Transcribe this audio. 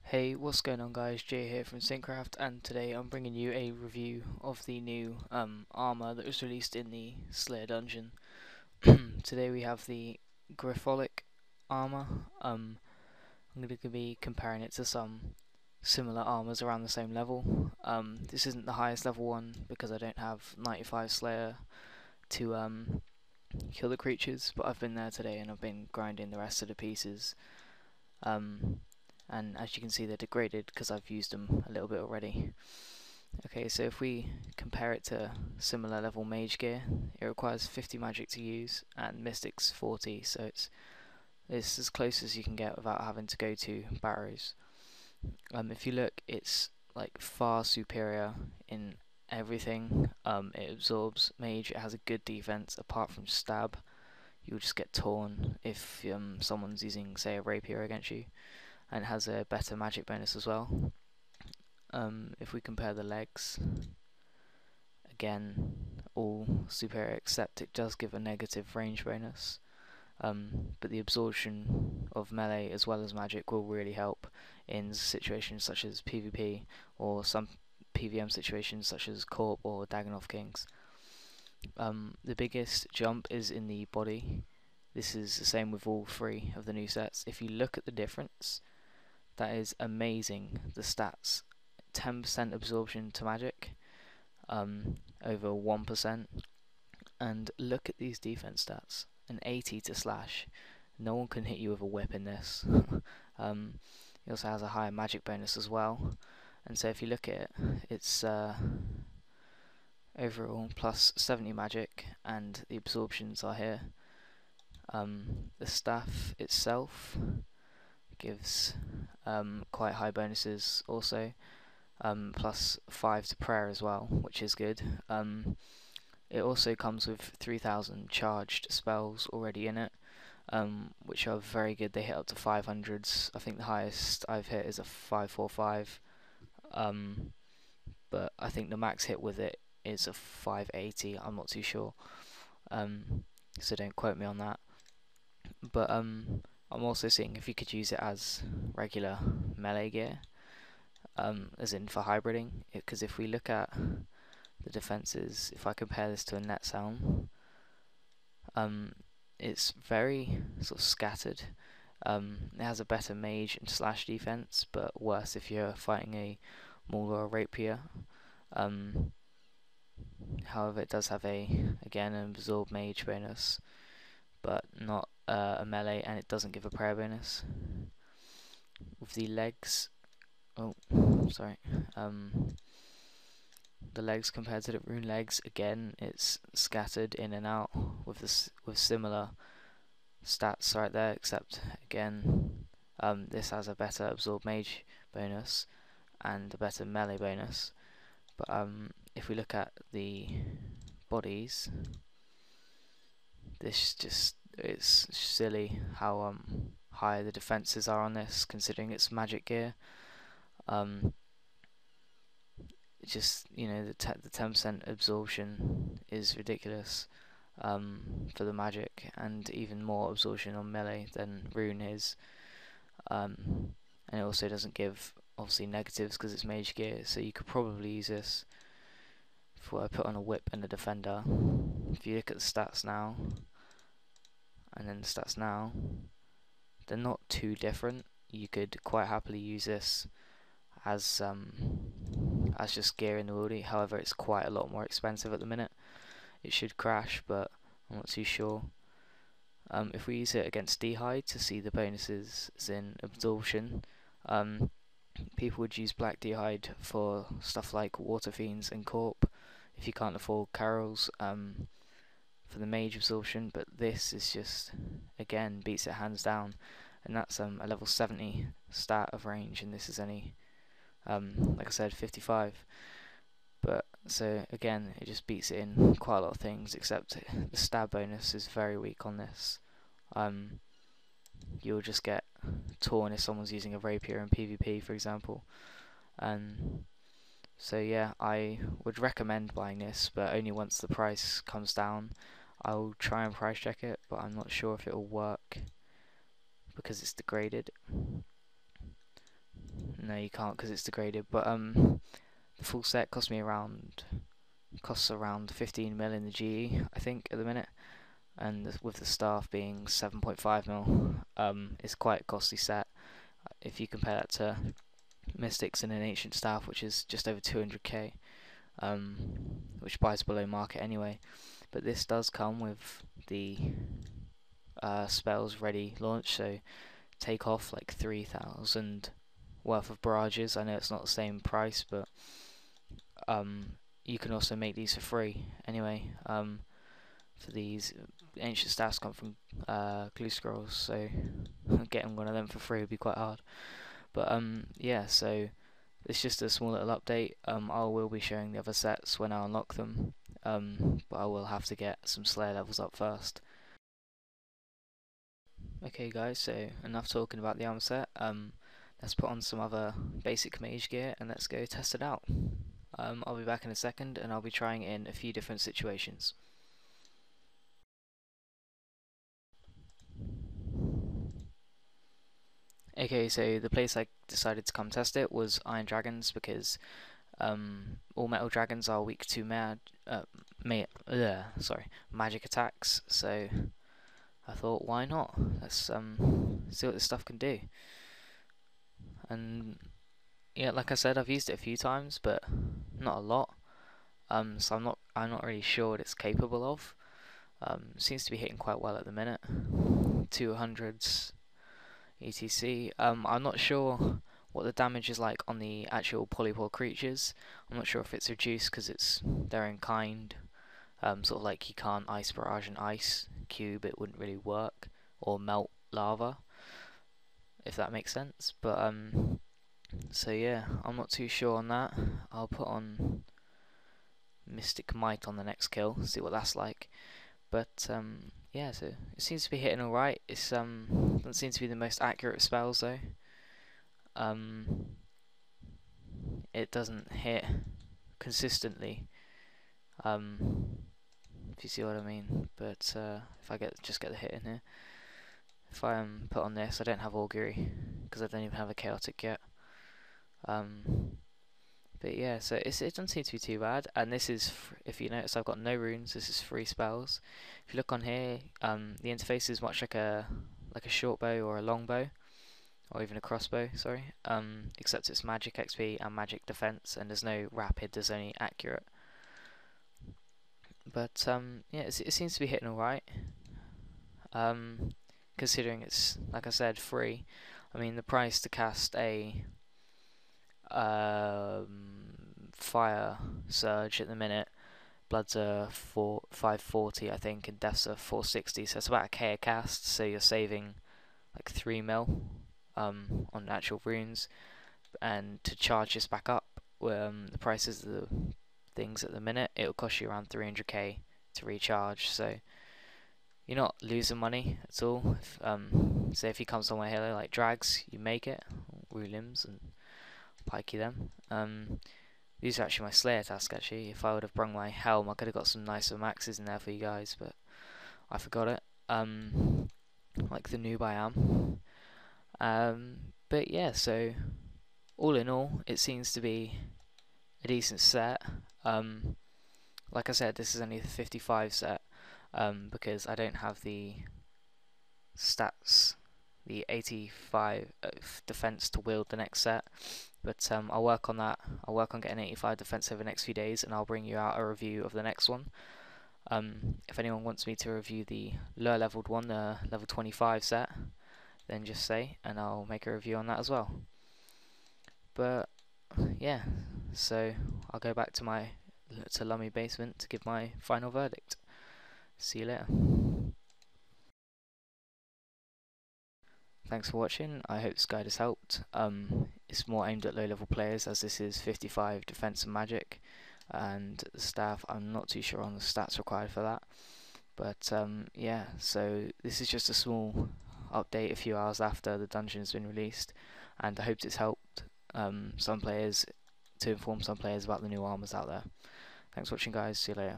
Hey, what's going on guys, Jay here from Syncraft, and today I'm bringing you a review of the new armor that was released in the Slayer dungeon. Today we have the Grifolic armor. I'm going to be comparing it to some similar armors around the same level. This isn't the highest level one because I don't have 95 Slayer to kill the creatures, but I've been there today and I've been grinding the rest of the pieces. And as you can see, they're degraded because I've used them a little bit already. Okay, so if we compare it to similar level mage gear, it requires 50 magic to use and mystics 40, so it's as close as you can get without having to go to barrows. If you look, it's like far superior in everything. It absorbs mage, it has a good defense apart from stab. You'll just get torn if someone's using, say, a rapier against you, and it has a better magic bonus as well. If we compare the legs, again, all superior except it does give a negative range bonus. But the absorption of melee as well as magic will really help in situations such as PvP or some PvM situations such as Corp or Dagannoth Kings. The biggest jump is in the body. This is the same with all three of the new sets. If you look at the difference, that is amazing. The stats: 10% absorption to magic, over 1%, and look at these defense stats: an 80 to slash. No one can hit you with a whip in this. It also has a higher magic bonus as well, and so if you look at it, it's overall plus 70 magic, and the absorptions are here. The staff itself gives quite high bonuses also, plus 5 to prayer as well, which is good. It also comes with 3000 charged spells already in it, which are very good. They hit up to 500s. I think the highest I've hit is a 545, but I think the max hit with it is a 580. I'm not too sure, so don't quote me on that. But I'm also seeing if you could use it as regular melee gear, as in for hybriding, because if we look at the defenses, if I compare this to a net helm, it's very sort of scattered. It has a better mage and slash defense, but worse if you're fighting a maul or a rapier. However, it does have again an absorb mage bonus, but not a melee, and it doesn't give a prayer bonus. With the legs, the legs compared to the rune legs, again it's scattered in and out with similar stats right there, except again this has a better absorb mage bonus and a better melee bonus. But if we look at the bodies, it's silly how high the defenses are on this, considering it's magic gear. Just, you know, the 10% absorption is ridiculous for the magic, and even more absorption on melee than rune is. And it also doesn't give obviously negatives because it's mage gear, so you could probably use this for I put on a whip and a defender. If you look at the stats now and then the stats now, they're not too different. You could quite happily use this as just gear in the wildy. However, it's quite a lot more expensive at the minute. It should crash, but I'm not too sure. If we use it against D'hide to see the bonuses as in absorption, people would use black D'hide for stuff like water fiends and corp if you can't afford carols, for the mage absorption. But this is just, again, beats it hands down, and that's a level 70 stat of range, and this is only like I said, 55. But so again, it just beats it in quite a lot of things, except the stab bonus is very weak on this. You'll just get torn if someone's using a rapier in PvP, for example. And so yeah, I would recommend buying this, but only once the price comes down. I'll try and price check it, but I'm not sure if it will work because it's degraded. No, you can't because it's degraded. But the full set costs around 15 mil in the GE, I think, at the minute, and with the staff being 7.5 mil, it's quite a costly set if you compare that to Mystics and an Ancient Staff, which is just over 200k, which buys below market anyway. But this does come with the spells ready launch, so take off like 3,000 worth of barrages. I know it's not the same price, but you can also make these for free anyway. For these ancient staffs come from glue scrolls, so getting one of them for free would be quite hard. But yeah, so it's just a small little update. I will be showing the other sets when I unlock them, but I will have to get some Slayer levels up first. Okay guys, so enough talking about the armor set. Let's put on some other basic mage gear and let's go test it out. I'll be back in a second and I'll be trying it in a few different situations. Okay, so the place I decided to come test it was Iron Dragons because all metal dragons are weak to magic attacks, so I thought, why not? Let's see what this stuff can do. And yeah, like I said, I've used it a few times, but not a lot. So I'm not really sure what it's capable of. Seems to be hitting quite well at the minute. 200s etc. I'm not sure what the damage is like on the actual PolyPore creatures. I'm not sure if it's reduced because it's their own kind. Sort of like you can't ice barrage an ice cube, it wouldn't really work, or melt lava, if that makes sense. But so yeah, I'm not too sure on that. I'll put on Mystic Might on the next kill, see what that's like. But yeah, so it seems to be hitting alright. It's doesn't seem to be the most accurate spells though. It doesn't hit consistently. If you see what I mean. But if I just get the hit in here, if I put on this, I don't have augury because I don't even have a chaotic yet. But yeah, so it doesn't seem to be too bad. And this is, if you notice, I've got no runes. This is free spells. If you look on here, the interface is much like a short bow or a long bow, or even a crossbow. Sorry. Except it's magic XP and magic defense, and there's no rapid. There's only accurate. But yeah, it seems to be hitting alright. Considering it's, like I said, free. I mean, the price to cast a fire surge at the minute, bloods are 540 I think, and deaths are 460, so it's about a K a cast, so you're saving like 3 mil on actual runes. And to charge this back up, the prices of the things at the minute, it'll cost you around 300k to recharge, so you're not losing money at all. Say if you come somewhere here like drags, you make it, Rue limbs and pikey them. These are actually my Slayer task actually. If I would have brung my helm, I could have got some nicer maxes in there for you guys, but I forgot it. Like the noob I am. But yeah, so all in all, it seems to be a decent set. Like I said, this is only the 55 set, because I don't have the stats, the 85 defense to wield the next set. But I'll work on that. I'll work on getting 85 defense over the next few days, and I'll bring you out a review of the next one. If anyone wants me to review the lower leveled one, the level 25 set, then just say, and I'll make a review on that as well. But yeah, so I'll go back to Lummy basement to give my final verdict. See you later. Thanks for watching. I hope this guide has helped. It's more aimed at low level players, as this is 55 defense and magic, and the staff, I'm not too sure on the stats required for that. But yeah, so this is just a small update a few hours after the dungeon has been released, and I hope it's helped some players, to inform some players about the new armors out there. Thanks for watching guys, see you later.